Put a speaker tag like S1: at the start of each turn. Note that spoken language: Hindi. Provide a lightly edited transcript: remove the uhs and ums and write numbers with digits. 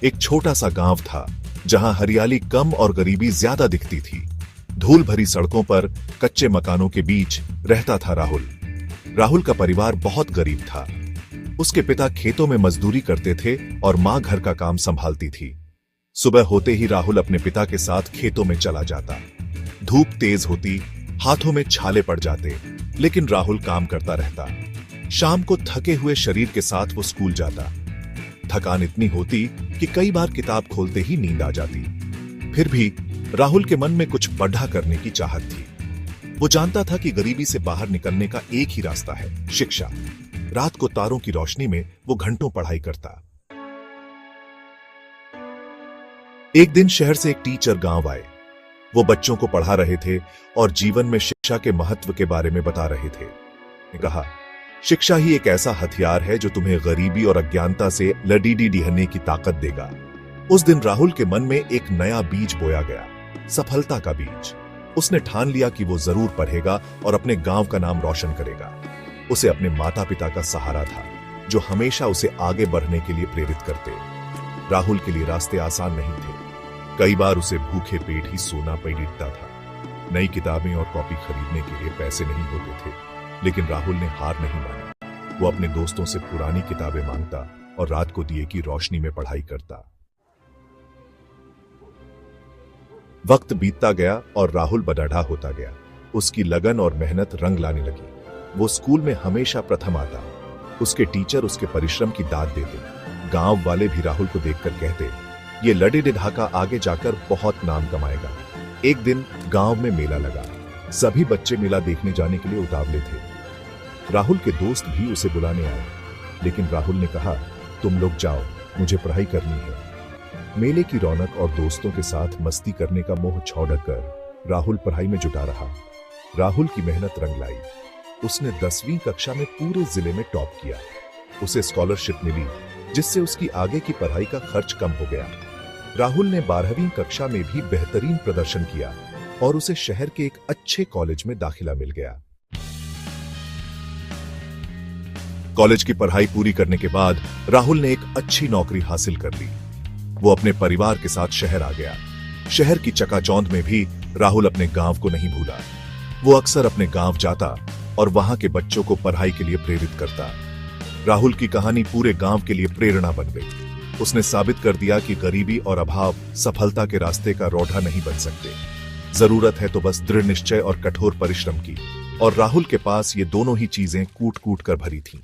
S1: एक छोटा सा गांव था जहां हरियाली कम और गरीबी ज्यादा दिखती थी। धूल भरी सड़कों पर कच्चे मकानों के बीच रहता था राहुल। राहुल का परिवार बहुत गरीब था। उसके पिता खेतों में मजदूरी करते थे और मां घर का काम संभालती थी। सुबह होते ही राहुल अपने पिता के साथ खेतों में चला जाता। धूप तेज होती, हाथों में छाले पड़ जाते, लेकिन राहुल काम करता रहता। शाम को थके हुए शरीर के साथ वो स्कूल जाता। थकान इतनी होती कि कई बार किताब खोलते ही नींद आ जाती। फिर भी राहुल के मन में कुछ बड़ा करने की चाहत थी। वो जानता था कि गरीबी से बाहर निकलने का एक ही रास्ता है, शिक्षा। रात को तारों की रोशनी में वो घंटों पढ़ाई करता। एक दिन शहर से एक टीचर गांव आए। वो बच्चों को पढ़ा रहे थे और जीवन में शिक्षा के महत्व के बारे में बता रहे थे। ने कहा, शिक्षा ही एक ऐसा हथियार है जो तुम्हें गरीबी और अज्ञानता से लड़ने की ताकत देगा। उस दिन राहुल के मन में एक नया बीज बोया गया, सफलता का बीज। उसने ठान लिया कि वो जरूर पढ़ेगा और अपने गांव का नाम रोशन करेगा। उसे अपने माता पिता का सहारा था, जो हमेशा उसे आगे बढ़ने के लिए प्रेरित करते। राहुल के लिए रास्ते आसान नहीं थे। कई बार उसे भूखे पेट ही सोना पड़ता था। नई किताबें और कॉपी खरीदने के लिए पैसे नहीं होते थे, लेकिन राहुल ने हार नहीं मानी। वो अपने दोस्तों से पुरानी किताबें मांगता और रात को दिए की रोशनी में पढ़ाई करता। वक्त बीतता गया और राहुल बड़ा होता गया। उसकी लगन और मेहनत रंग लाने लगी। वो स्कूल में हमेशा प्रथम आता। उसके टीचर उसके परिश्रम की दाद देते। गांव वाले भी राहुल को देखकर कहते, ये लड़े ढाका आगे जाकर बहुत नाम कमाएगा। एक दिन गांव में मेला लगा। सभी बच्चे मेला देखने जाने के लिए उतावले थे। राहुल के दोस्त भी उसे बुलाने आए, लेकिन राहुल ने कहा, तुम लोग जाओ, मुझे पढ़ाई करनी है। मेले की रौनक और दोस्तों के साथ मस्ती करने का मोह छोड़कर राहुल पढ़ाई में जुटा रहा। राहुल की मेहनत रंग लाई। उसने 10वीं कक्षा में पूरे जिले में टॉप किया। उसे स्कॉलरशिप मिली, जिससे उसकी आगे की पढ़ाई का खर्च कम हो गया। राहुल ने 12वीं कक्षा में भी बेहतरीन प्रदर्शन किया और उसे शहर के एक अच्छे कॉलेज में दाखिला मिल गया। कॉलेज की पढ़ाई पूरी करने के बाद राहुल ने एक अच्छी नौकरी हासिल कर ली। वो अपने परिवार के साथ शहर आ गया। शहर की चकाचौंध में भी राहुल अपने गांव को नहीं भूला। वो अक्सर अपने गांव जाता और वहां के बच्चों को पढ़ाई के लिए प्रेरित करता। राहुल की कहानी पूरे गांव के लिए प्रेरणा बन गई। उसने साबित कर दिया कि गरीबी और अभाव सफलता के रास्ते का रोड़ा नहीं बन सकते। जरूरत है तो बस दृढ़ निश्चय और कठोर परिश्रम की। और राहुल के पास ये दोनों ही चीजें कूट कूट कर भरी थीं।